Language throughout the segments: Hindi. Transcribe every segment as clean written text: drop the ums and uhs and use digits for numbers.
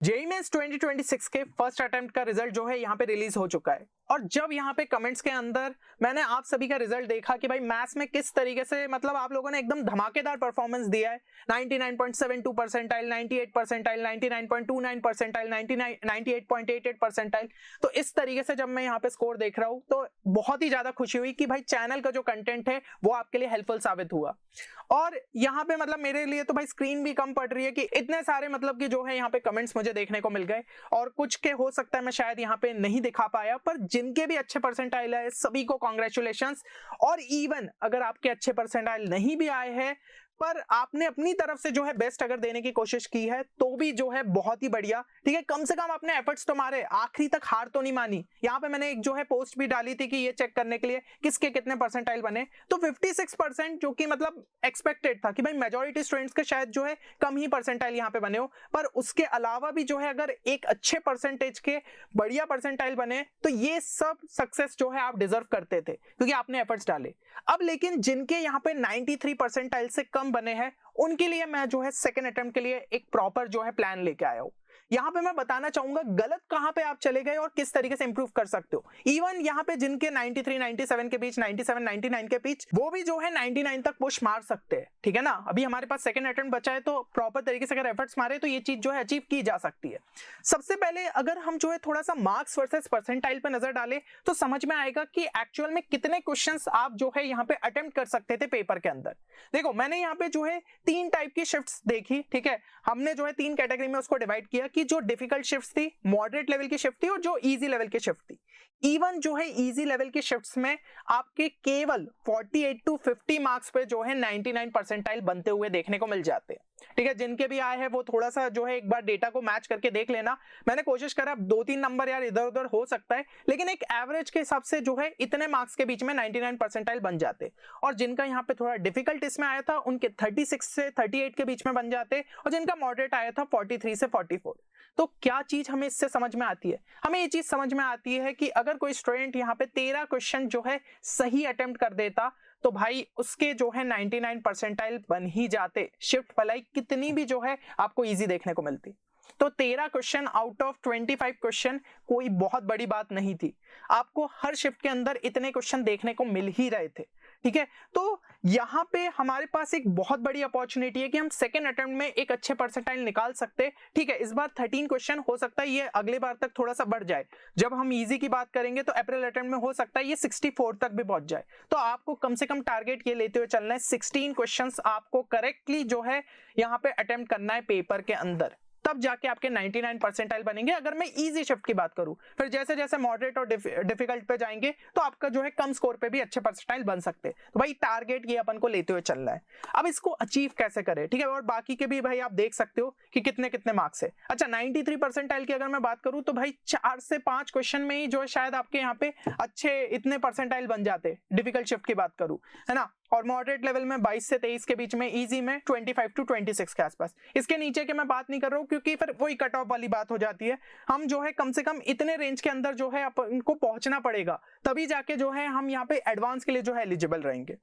जेईई मेंस 2026 के फर्स्ट अटेम्प्ट का रिजल्ट जो है यहाँ पे रिलीज हो चुका है और जब यहाँ पे कमेंट्स के अंदर मैंने आप सभी का रिजल्ट देखा कि भाई मैथ्स में किस तरीके से मतलब आप लोगों ने एकदम धमाकेदार परफॉर्मेंस दिया है 99.72 परसेंटाइल, 98 परसेंटाइल, 99.29 परसेंटाइल, 98.88 परसेंटाइल। तो इस तरीके से जब मैं यहाँ पे स्कोर देख रहा हूँ तो बहुत ही ज्यादा खुशी हुई कि भाई चैनल का जो कंटेंट है वो आपके लिए हेल्पफुल साबित हुआ। और यहाँ पे मतलब मेरे लिए तो भाई स्क्रीन भी कम पड़ रही है कि इतने सारे मतलब कि जो है यहाँ पे कमेंट्स मुझे देखने को मिल गए और कुछ के हो सकता है मैं शायद यहाँ पे नहीं दिखा पाया, पर जिनके भी अच्छे परसेंटाइल है सभी को कॉन्ग्रेचुलेशंस। और इवन अगर आपके अच्छे परसेंटाइल नहीं भी आए हैं पर आपने अपनी तरफ से जो है बेस्ट अगर देने की कोशिश की है तो भी जो है बहुत ही बढ़िया। ठीक है, कम से कम आपने एफर्ट्स तो मारे, आखिरी तक हार तो नहीं मानी। यहाँ पे मैंने एक जो है पोस्ट भी डाली थी कि ये चेक करने के लिए किसके कितने परसेंटाइल बने, तो 56% जो कि मतलब एक्सपेक्टेड था कि भाई मेजॉरिटी स्टूडेंट्स के शायद जो है कम ही परसेंटाइल यहाँ पे बने हो, पर उसके अलावा भी जो है अगर एक अच्छे परसेंटेज के बढ़िया परसेंटाइल बने तो ये सब सक्सेस जो है आप डिजर्व करते थे क्योंकि आपने एफर्ट्स डाले। अब लेकिन जिनके यहाँ पे 93 परसेंटाइल से कम बने हैं उनके लिए मैं जो है सेकेंड अटेम्प्ट के लिए एक प्रॉपर जो है प्लान लेके आया हूं। यहाँ पे मैं बताना चाहूंगा गलत कहां पे आप चले गए और किस तरीके से इंप्रूव कर सकते हो। इवन यहाँ पे जिनके 93 97 के बीच, 97 99 के बीच, वो भी जो है 99 तक पुश मार सकते हैं। ठीक है ना, अभी हमारे पास सेकंड अटेम्प्ट बचा है तो प्रॉपर तरीके से अगर एफर्ट्स मारे तो ये चीज जो है अचीव की जा सकती है। सबसे पहले अगर हम जो है थोड़ा सा मार्क्स वर्सेस परसेंटाइल पे नजर डालें तो समझ में आएगा कि एक्चुअल में कितने क्वेश्चंस आप जो है यहाँ पे अटेम्प्ट कर सकते थे पेपर के अंदर। देखो मैंने यहाँ पे जो है 3 टाइप की शिफ्ट्स देखी। ठीक है, हमने जो है 3 कैटेगरी में उसको डिवाइड किया कि जो डिफिकल्ट शिफ्ट्स थी, मॉडरेट लेवल की शिफ्ट थी और जो इजी लेवल की शिफ्ट थी। इवन जो है इजी लेवल की शिफ्ट्स में आपके केवल 48 टू 50 मार्क्स पे जो है 99 परसेंटाइल बनते हुए देखने को मिल जाते हैं। ठीक है, जिनके भी आए हैं वो थोड़ा सा जो है एक बार डेटा को मैच करके देख लेना। मैंने कोशिश करा 2-3 नंबर यार इधर उधर हो सकता है, लेकिन एक एवरेज के हिसाब से जो है इतने मार्क्स के बीच में 99 परसेंटाइल बन जाते। और जिनका यहाँ पे थोड़ा डिफिकल्ट इसमें आया था उनके 36 से 38 के बीच में बन जाते और जिनका मॉडरेट आया था 43 से 44। तो क्या चीज हमें इससे समझ में आती है? हमें ये चीज समझ में आती है कि अगर कोई स्टूडेंट यहाँ पे 13 क्वेश्चन जो है सही अटेम्प्ट कर देता तो भाई उसके जो है 99 परसेंटाइल बन ही जाते, शिफ्ट भलाई कितनी भी जो है आपको इजी देखने को मिलती। तो 13 क्वेश्चन आउट ऑफ 25 क्वेश्चन कोई बहुत बड़ी बात नहीं थी। आपको हर शिफ्ट के अंदर इतने क्वेश्चन देखने को मिल ही रहे थे। ठीक है, तो यहाँ पे हमारे पास एक बहुत बड़ी अपॉर्चुनिटी है कि हम सेकेंड अटेम्प्ट में एक अच्छे परसेंटाइल निकाल सकते हैं। ठीक है, इस बार 13 क्वेश्चन हो सकता है ये अगले बार तक थोड़ा सा बढ़ जाए। जब हम इजी की बात करेंगे तो अप्रैल अटेम्प्ट में हो सकता है ये 64 तक भी पहुंच जाए। तो आपको कम से कम टारगेट ये लेते हुए चलना है 16 क्वेश्चंस आपको करेक्टली जो है यहाँ पे अटेम्प्ट करना है पेपर के अंदर, तब जाके आपके 99 परसेंटाइल बनेंगे। अगर मैं इजी शिफ्ट की बात करूं, फिर जैसे जैसे मॉडरेट और डिफिकल्ट पे जाएंगे तो आपका जो है कम स्कोर पे भी अच्छे परसेंटाइल बन सकते हैं। तो भाई टारगेट ये अपन को लेते हुए चलना है। अब इसको अचीव कैसे करें? ठीक है, और बाकी के भी भाई आप देख सकते हो कि कितने कितने मार्क्स है। अच्छा, 93 परसेंटाइल की अगर मैं बात करूं तो भाई 4 से 5 क्वेश्चन में ही जो है शायद आपके यहाँ पे अच्छे इतने परसेंटाइल बन जाते। डिफिकल्ट शिफ्ट की बात करूं, है ना, और मॉडरेट लेवल में 22 से 23 के बीच में, इजी में 25 टू 26 के आसपास। इसके नीचे के मैं बात नहीं कर रहा हूं क्योंकि फिर वही कट ऑफ वाली बात हो जाती है। हम जो है कम से कम इतने रेंज के अंदर जो है अपन को पहुंचना पड़ेगा, तभी जाके जो है हम यहाँ पे एडवांस के लिए जो है एलिजिबल रहेंगे।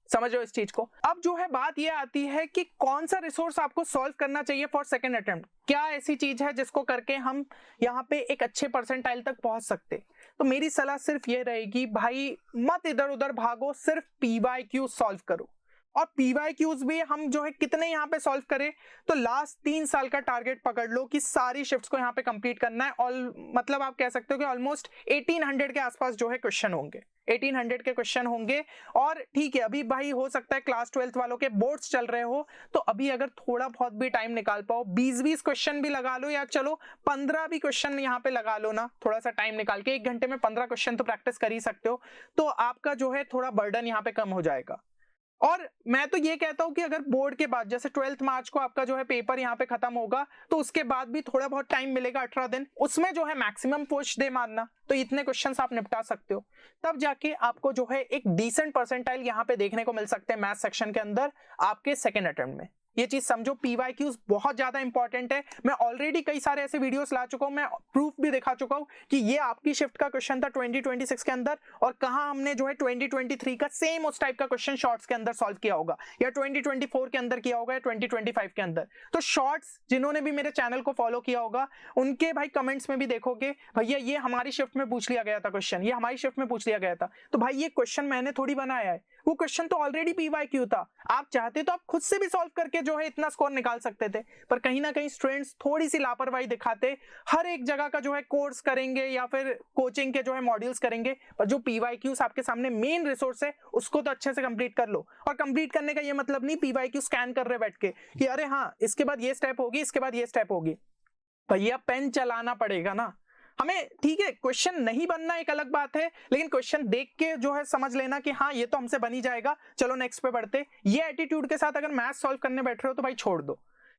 समझ रहे हो इस चीज को? अब जो है बात ये आती है कि कौन सा रिसोर्स आपको सॉल्व करना चाहिए फॉर सेकंड अटेम्प्ट। क्या ऐसी चीज है जिसको करके हम यहाँ पे एक अच्छे परसेंटाइल तक पहुंच सकते? तो मेरी सलाह सिर्फ ये रहेगी, भाई मत इधर उधर भागो, सिर्फ PYQ सॉल्व करो। और PYQs भी हम जो है कितने यहाँ पे सॉल्व करें, तो लास्ट 3 साल का टारगेट पकड़ लो कि सारी शिफ्ट्स को यहाँ पे कंप्लीट करना है। और मतलब आप कह सकते हो कि ऑलमोस्ट 1800 के आसपास जो है क्वेश्चन होंगे, 1800 के क्वेश्चन होंगे। और ठीक है, अभी भाई हो सकता है क्लास 12th वालों के बोर्ड्स चल रहे हो, तो अभी अगर थोड़ा बहुत भी टाइम निकाल पाओ, 20-20 क्वेश्चन भी लगा लो, या चलो 15 भी क्वेश्चन यहाँ पे लगा लो ना, थोड़ा सा टाइम निकाल के 1 घंटे में 15 क्वेश्चन तो प्रैक्टिस कर ही सकते हो। तो आपका जो है थोड़ा बर्डन यहाँ पे कम हो जाएगा। और मैं तो ये कहता हूं कि अगर बोर्ड के बाद जैसे 12th मार्च को आपका जो है पेपर यहाँ पे खत्म होगा, तो उसके बाद भी थोड़ा बहुत टाइम मिलेगा, 18 दिन, उसमें जो है मैक्सिमम पुश दे मारना, तो इतने क्वेश्चंस आप निपटा सकते हो। तब जाके आपको जो है एक डिसेंट परसेंटाइल यहाँ पे देखने को मिल सकते हैं मैथ सेक्शन के अंदर आपके सेकेंड अटेम्प्ट में। ये चीज समझो, पीवाईक्यूज बहुत ज्यादा इंपॉर्टेंट है। मैं ऑलरेडी कई सारे ऐसे वीडियोस ला चुका हूं, मैं प्रूफ भी दिखा चुका हूं कि ये आपकी शिफ्ट का क्वेश्चन था 2026 के अंदर, और कहां हमने जो है 2023 का सेम उस टाइप का क्वेश्चन शॉर्ट्स के अंदर सॉल्व किया होगा, या 2024 के अंदर किया होगा, या 2025 के अंदर। तो शॉर्ट्स जिन्होंने भी मेरे चैनल को फॉलो किया होगा उनके भाई कमेंट्स में भी देखोगे भैया ये हमारी शिफ्ट में पूछ लिया गया था क्वेश्चन, ये हमारी शिफ्ट में पूछ लिया गया था। तो भाई ये क्वेश्चन मैंने थोड़ी बनाया है, वो क्वेश्चन तो ऑलरेडी पीवाईक्यू था। आप चाहते तो आप खुद से भी सॉल्व करके जो है इतना स्कोर निकाल सकते थे, पर कहीं ना कहीं स्टूडेंट्स थोड़ी सी लापरवाही दिखाते, हर एक जगह का जो है कोर्स करेंगे या फिर कोचिंग के जो है मॉड्यूल्स करेंगे, पर जो पीवाईक्यूज आपके सामने मेन रिसोर्स है उसको तो अच्छे से कंप्लीट कर लो। और कंप्लीट करने का ये मतलब नहीं पीवाईक्यू स्कैन कर रहे बैठ के कि अरे हाँ इसके बाद ये स्टेप होगी, इसके बाद ये स्टेप होगी। भैया पेन चलाना पड़ेगा ना हमें, ठीक है। क्वेश्चन नहीं बनना एक अलग बात है, लेकिन क्वेश्चन देख के जो है समझ लेना कि हाँ ये तो हमसे बन ही जाएगा, चलो नेक्स्ट पे बढ़ते। ये एटीट्यूड के साथ अगर मैथ सॉल्व करने बैठ रहे हो तो भाई छोड़ दो,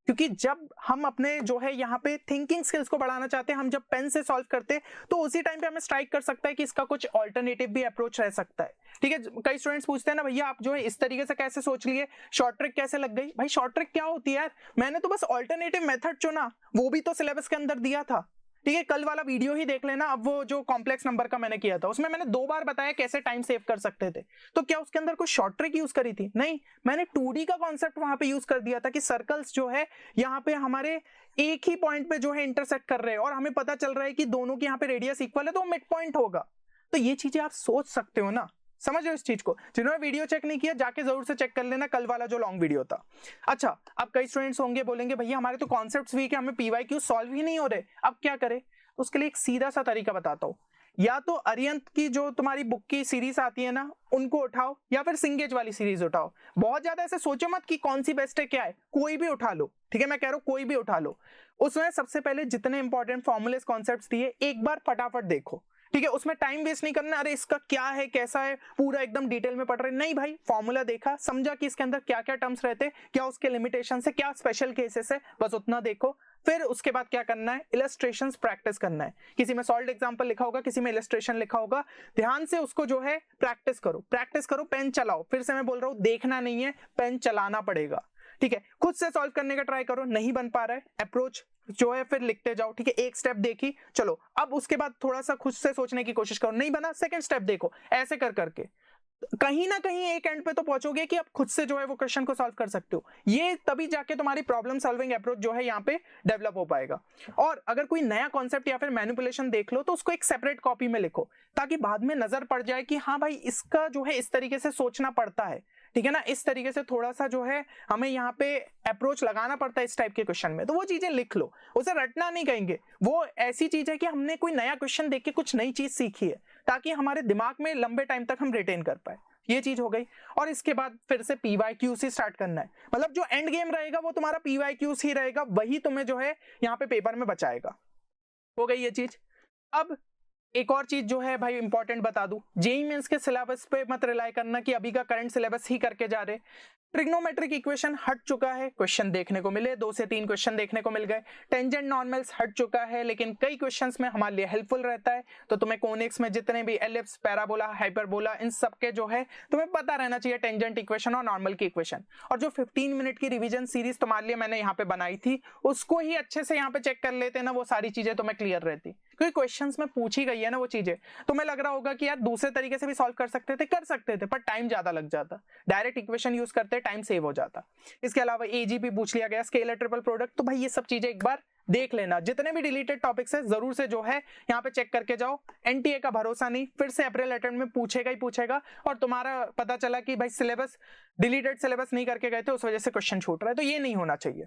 क्योंकि जब हम अपने जो है यहाँ पे थिंकिंग स्किल्स को बढ़ाना चाहते हैं, हम जब पेन से सॉल्व करते हैं तो उसी टाइम पे हमें स्ट्राइक कर सकता है कि इसका कुछ ऑल्टरनेटिव भी अप्रोच रह सकता है, ठीक है। कई स्टूडेंट्स पूछते हैं ना भैया आप जो है इस तरीके से कैसे सोच लिए, शॉर्ट ट्रिक कैसे लग गई। भाई शॉर्ट ट्रिक क्या होती है यार, मैंने तो बस ऑल्टरनेटिव मेथड चुना, वो भी तो सिलेबस के अंदर दिया था, ठीक है। कल वाला वीडियो ही देख लेना, अब वो जो कॉम्प्लेक्स नंबर का मैंने किया था उसमें मैंने 2 बार बताया कैसे टाइम सेव कर सकते थे। तो क्या उसके अंदर कोई शॉर्ट ट्रिक यूज करी थी? नहीं, मैंने 2D का कॉन्सेप्ट वहां पे यूज कर दिया था कि सर्कल्स जो है यहाँ पे हमारे एक ही पॉइंट पे जो है इंटरसेक्ट कर रहे हैं, और हमें पता चल रहा है कि दोनों की यहाँ पे रेडियस इक्वल है तो मिड पॉइंट होगा। तो ये चीजें आप सोच सकते हो ना, समझ रहे हो इस चीज को। जिन्होंने वीडियो चेक नहीं किया जाके जरूर से चेक कर लेना, कल वाला जो लॉन्ग वीडियो था। अच्छा, अब कई स्टूडेंट्स होंगे बोलेंगे भैया हमारे तो कॉन्सेप्ट्स वीक है, हमें पीवाईक्यू सॉल्व ही नहीं हो रहे, अब क्या करें। उसके लिए एक सीधा सा तरीका बताता हूँ, या तो अरिहंत की जो तुम्हारी बुक की सीरीज आती है ना उनको उठाओ, या फिर सिंगेज वाली सीरीज उठाओ। बहुत ज्यादा ऐसे सोचो मत कि कौन सी बेस्ट है क्या है, कोई भी उठा लो, ठीक है। मैं कह रहा हूँ कोई भी उठा लो, उसमें सबसे पहले जितने इंपॉर्टेंट फॉर्मूलेस कॉन्सेप्ट्स दिए एक बार फटाफट देखो, ठीक है। उसमें टाइम वेस्ट नहीं करना, अरे इसका क्या है कैसा है पूरा एकदम डिटेल में पढ़ रहे नहीं भाई। फॉर्मूला देखा, समझा कि इसके अंदर क्या क्या टर्म्स रहते, क्या उसके लिमिटेशन है, क्या स्पेशल केसेस है, बस उतना देखो। फिर उसके बाद क्या करना है, इलस्ट्रेशंस प्रैक्टिस करना है। किसी में सॉल्व एग्जांपल लिखा होगा, किसी में इलस्ट्रेशन लिखा होगा, ध्यान से उसको जो है प्रैक्टिस करो, प्रैक्टिस करो, पेन चलाओ। फिर से मैं बोल रहा हूँ देखना नहीं है, पेन चलाना पड़ेगा, ठीक है। खुद से सॉल्व करने का ट्राई करो, नहीं बन पा रहा है अप्रोच जो है फिर लिखते जाओ, ठीक है। एक स्टेप देखी, चलो अब उसके बाद थोड़ा सा खुद से सोचने की कोशिश करो, नहीं बना सेकंड स्टेप देखो, ऐसे कर करके कहीं ना कहीं एक एंड पे तो पहुंचोगे कि आप खुद से जो है वो क्वेश्चन को सॉल्व कर सकते हो। ये तभी जाके तुम्हारी प्रॉब्लम सॉल्विंग अप्रोच जो है यहाँ पे डेवलप हो पाएगा। और अगर कोई नया कॉन्सेप्ट या फिर मैनिपुलेशन देख लो तो उसको एक सेपरेट कॉपी में लिखो, ताकि बाद में नजर पड़ जाए कि हाँ भाई इसका जो है इस तरीके से सोचना पड़ता है, ठीक है ना। इस तरीके से थोड़ा सा जो है हमें यहाँ पे अप्रोच लगाना पड़ता है इस टाइप के क्वेश्चन में, तो वो चीजें लिख लो। उसे रटना नहीं कहेंगे, वो ऐसी चीज है कि हमने कोई नया क्वेश्चन देख के कुछ नई चीज सीखी है, ताकि हमारे दिमाग में लंबे टाइम तक हम रिटेन कर पाए। ये चीज हो गई। और इसके बाद फिर से पीवाईक्यू से स्टार्ट करना है, मतलब जो एंड गेम रहेगा वो तुम्हारा पीवाईक्यू ही रहेगा, वही तुम्हें जो है यहाँ पे पेपर में बचाएगा। हो गई ये चीज। अब एक और चीज जो है भाई इंपॉर्टेंट बता दूं, जेईई मेंस के सिलेबस पे मत रिलाई करना कि अभी का करंट सिलेबस ही करके जा रहे। ट्रिग्नोमेट्रिक इक्वेशन हट चुका है, क्वेश्चन देखने को मिले, 2 से 3 क्वेश्चन देखने को मिल गए। टेंजेंट नॉर्मल्स हट चुका है, लेकिन कई क्वेश्चंस में हमारे लिए हेल्पफुल रहता है। तो तुम्हें कोनिक्स में जितने भी एलिप्स, पैराबोला, हाइपरबोला, इन सब के जो है तुम्हें पता रहना चाहिए टेंजेंट इक्वेशन और नॉर्मल की इक्वेशन। और जो 15 मिनट की रिविजन सीरीज तुम्हारे लिए मैंने यहाँ पे बनाई थी उसको ही अच्छे से यहाँ पे चेक कर लेते ना, वो सारी चीजें तुम्हें क्लियर रहती, क्योंकि क्वेश्चंस में पूछी गई है ना वो चीजें। तुम्हें लग रहा होगा कि यार दूसरे तरीके से भी सॉल्व कर सकते थे, पर टाइम ज्यादा लग जाता, डायरेक्ट इक्वेशन यूज करते टाइम सेव हो जाता। इसके अलावा एजीपी पूछ लिया गया, स्केलर ट्रिपल प्रोडक्ट, तो भाई ये सब चीजें एक बार देख लेना। जितने भी डिलीटेड टॉपिक्स है जरूर से जो है यहाँ पे चेक करके जाओ। एनटीए का भरोसा नहीं, फिर से अप्रैल अटेम्प्ट में पूछेगा ही पूछेगा, और तुम्हारा पता चला कि भाई सिलेबस डिलीटेड सिलेबस नहीं करके गए थे उस वजह से क्वेश्चन छूट रहा है, तो ये नहीं होना चाहिए।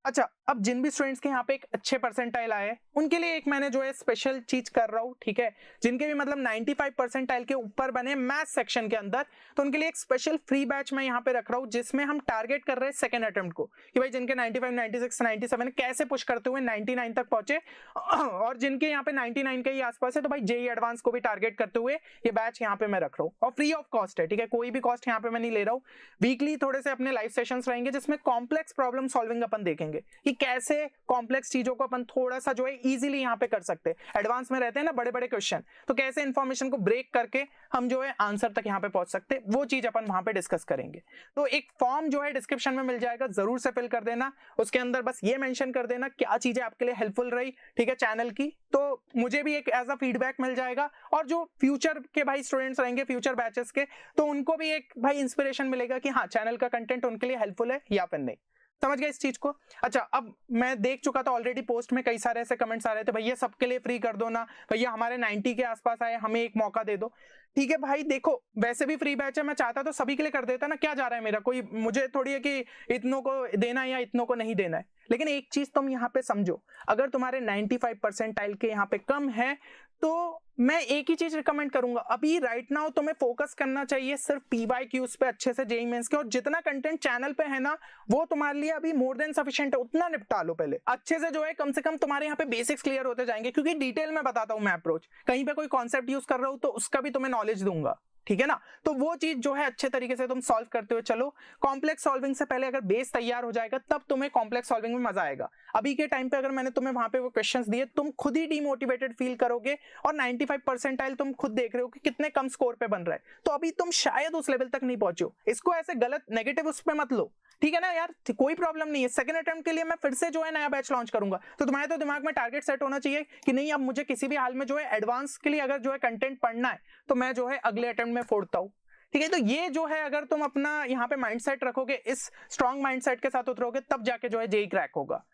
अच्छा, अब जिन भी स्टूडेंट्स के यहाँ पे एक अच्छे परसेंटाइल आए उनके लिए एक मैंने जो है स्पेशल चीज कर रहा हूँ, ठीक है। जिनके भी मतलब 95 परसेंटाइल के ऊपर बने मैथ सेक्शन के अंदर, तो उनके लिए एक स्पेशल फ्री बैच मैं यहाँ पे रख रहा हूँ, जिसमें हम टारगेट कर रहे हैं सेकंड अटेम्प्ट को, कि भाई जिनके 95, 96, 97 कैसे पुश करते हुए 99 तक पहुंचे, और जिनके यहाँ पे 99 के ही आसपास है तो भाई जेईई एडवांस को भी टारगेट करते हुए ये बैच यहाँ पे मैं रख रहा हूँ। और फ्री ऑफ कॉस्ट है, ठीक है, कोई भी कॉस्ट यहाँ पे मैं नहीं ले रहा हूँ। वीकली थोड़े से अपने लाइव सेशंस रहेंगे जिसमें कॉम्प्लेक्स प्रॉब्लम सॉल्विंग अपन देखेंगे। होंगे कि कैसे कॉम्प्लेक्स चीजों को अपन थोड़ा सा जो है इजीली यहाँ पे कर सकते हैं। एडवांस में रहते हैं ना बड़े बड़े क्वेश्चन, तो कैसे इंफॉर्मेशन को ब्रेक करके हम जो है आंसर तक यहाँ पे पहुंच सकते हैं, वो चीज अपन वहां पे डिस्कस करेंगे। तो एक फॉर्म जो है डिस्क्रिप्शन में मिल जाएगा, जरूर से फिल कर देना। उसके अंदर बस ये मेंशन कर देना क्या चीजें आपके लिए हेल्पफुल रही, ठीक है, चैनल की, तो मुझे भी एक एज अ फीडबैक मिल जाएगा। और जो फ्यूचर के भाई स्टूडेंट्स रहेंगे, फ्यूचर बैचेस के, तो उनको भी एक भाई इंस्पिरेशन मिलेगा कि हाँ चैनल का कंटेंट उनके लिए हेल्पफुल है या फिर नहीं। समझ गए इस चीज को? अच्छा, अब मैं देख चुका था ऑलरेडी पोस्ट में कई सारे ऐसे कमेंट्स आ रहे थे, भैया सबके लिए फ्री कर दो ना, भैया हमारे 90 के आसपास आए, हमें एक मौका दे दो। ठीक है भाई, देखो वैसे भी फ्री बैच है, मैं चाहता तो सभी के लिए कर देता ना, क्या जा रहा है मेरा, कोई मुझे थोड़ी है कि इतनों को देना है या इतनों को नहीं देना है। लेकिन एक चीज तुम यहाँ पे समझो, अगर तुम्हारे 95 परसेंटाइल के यहाँ पे कम है तो मैं एक ही चीज रिकमेंड करूंगा, अभी राइट नाउ तुम्हें फोकस करना चाहिए सिर्फ PYQs पे अच्छे से, जेईई मेंस के, और जितना कंटेंट चैनल पे है ना वो तुम्हारे लिए अभी मोर देन सफिशिएंट है, उतना निपटा लो पहले अच्छे से, जो है कम से कम तुम्हारे यहाँ पे बेसिक्स क्लियर होते जाएंगे, क्योंकि डिटेल में बताता हूँ मैं अप्रोच, कहीं पे कोई कॉन्सेप्ट यूज कर रहा हूँ तो उसका भी तुम्हें नॉलेज दूंगा, ठीक है ना। तो वो चीज जो है अच्छे तरीके से तुम सॉल्व करते हुए चलो। कॉम्प्लेक्स सॉल्विंग से पहले अगर बेस तैयार हो जाएगा तब तुम्हें कॉम्प्लेक्स सॉल्विंग में मजा आएगा। अभी के टाइम पे अगर मैंने तुम्हें वहां पे वो क्वेश्चंस दिए, तुम खुद ही डिमोटिवेटेड फील करोगे, और 95 परसेंटाइल तुम खुद देख रहे हो कि कितने कम स्कोर पे बन रहा है, तो अभी तुम शायद उस लेवल तक नहीं पहुंचो। इसको ऐसे गलत नेगेटिव उस पे मत लो, ठीक है ना यार, कोई प्रॉब्लम नहीं है। सेकंड अटेम्प्ट के लिए मैं फिर से जो है नया बैच लॉन्च करूंगा, तो तुम्हारे तो दिमाग में टारगेट सेट होना चाहिए कि नहीं अब मुझे किसी भी हाल में जो है एडवांस के लिए अगर जो है कंटेंट पढ़ना है तो मैं जो है अगले अटेम्प्ट में फोड़ता हूँ, ठीक है। तो ये जो है अगर तुम अपना यहाँ पे माइंडसेट रखोगे, इस स्ट्रॉन्ग माइंडसेट के साथ उतरोगे, तब जाके जो है जेईई क्रैक होगा।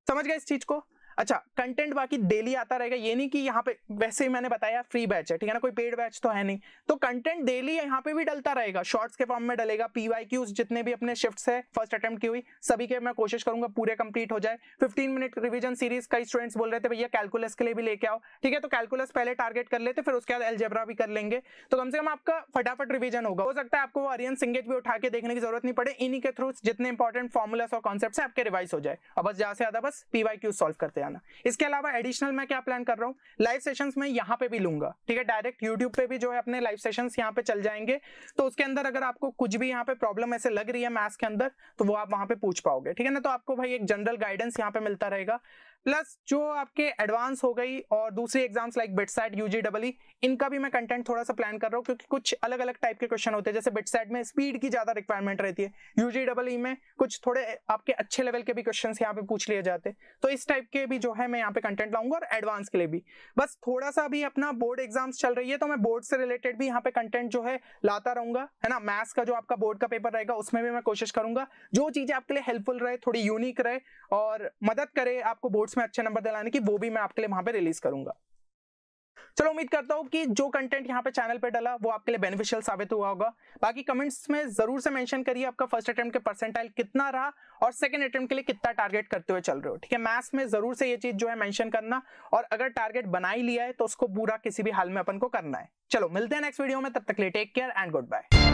समझ गए इस चीज को? अच्छा, कंटेंट बाकी डेली आता रहेगा, ये नहीं कि यहाँ पे वैसे ही मैंने बताया फ्री बैच है, ठीक है ना, कोई पेड बैच तो है नहीं, तो कंटेंट डेली यहाँ पे भी डलता रहेगा, शॉर्ट्स के फॉर्म में डलेगा। PYQs जितने भी अपने शिफ्ट्स है फर्स्ट अटेम्प्ट की हुई सभी के मैं कोशिश करूंगा पूरे कंप्लीट हो जाए। 15 मिनट रिवीजन सीरीज, कई स्टूडेंट्स बोल रहे थे भैया कैलकुलस के लिए भी लेके आओ, ठीक है, तो कैलकुलस पहले टारगेट कर लेते, फिर उसके बाद अलजेब्रा भी कर लेंगे, तो कम से कम आपका फटाफट रिवीजन होगा। हो सकता है आपको आर्यन सिंगेज भी उठा के देखने की जरूरत नहीं पड़े, इन्हीं के थ्रू जितने इंपॉर्टेंट फॉर्मुलास और कॉन्सेप्ट्स है आपके रिवाइज हो जाए, और बस ज्यादा से ज्यादा बस PYQ सॉल्व करते आना। इसके अलावा एडिशनल मैं क्या प्लान कर रहा हूँ, लाइव सेशंस में यहाँ पे भी लूंगा, ठीक है, डायरेक्ट यूट्यूब पे भी जो है अपने लाइव सेशंस यहाँ पे चल जाएंगे, तो उसके अंदर अगर आपको कुछ भी यहाँ पे प्रॉब्लम ऐसे लग रही है मैथ्स के अंदर तो वो आप वहां पे पूछ पाओगे, ठीक है ना। तो आपको भाई एक जनरल गाइडेंस यहाँ पे मिलता रहेगा, प्लस जो आपके एडवांस हो गई और दूसरी एग्जाम्स लाइक बिटसेट, UGEE, इनका भी मैं कंटेंट थोड़ा सा प्लान कर रहा हूँ, क्योंकि कुछ अलग अलग टाइप के क्वेश्चन होते हैं, जैसे बिटसेट में स्पीड की ज्यादा रिक्वायरमेंट रहती है, UGEE में कुछ थोड़े आपके अच्छे लेवल के भी क्वेश्चन यहाँ पे पूछ लिए जाते हैं, तो इस टाइप के भी जो है मैं यहाँ पे कंटेंट लाऊंगा। और एडवांस के लिए भी बस थोड़ा सा भी अपना बोर्ड एग्जाम्स चल रही है, तो मैं बोर्ड से रिलेटेड भी यहाँ पे कंटेंट जो है लाता रहूंगा, है ना। मैथ्स का जो आपका बोर्ड का पेपर रहेगा उसमें भी मैं कोशिश करूंगा जो चीजें आपके लिए हेल्पफुल रहे, थोड़ी यूनिक रहे और मदद करे आपको बोर्ड्स में अच्छे नंबर दिलाने की, वो भी मैं आपके लिए वहां पे रिलीज करूंगा। चलो, उम्मीद करता हूं कि जो कंटेंट यहाँ पे चैनल पे डाला वो आपके लिए बेनिफिशियल साबित हुआ होगा। बाकी कमेंट्स में जरूर से मेंशन करिए आपका फर्स्ट अटेम्प्ट के परसेंटाइल कितना रहा और सेकंड अटेम्प्ट के लिए कितना टारगेट करते हुए चल रहे हो, ठीक है। मैथ्स में जरूर से ये चीज जो है मेंशन करना, और अगर टारगेट बना ही लिया है तो उसको पूरा किसी भी हाल में अपन को करना है। चलो, मिलते हैं नेक्स्ट वीडियो में, तब तक के लिए take care and good bye.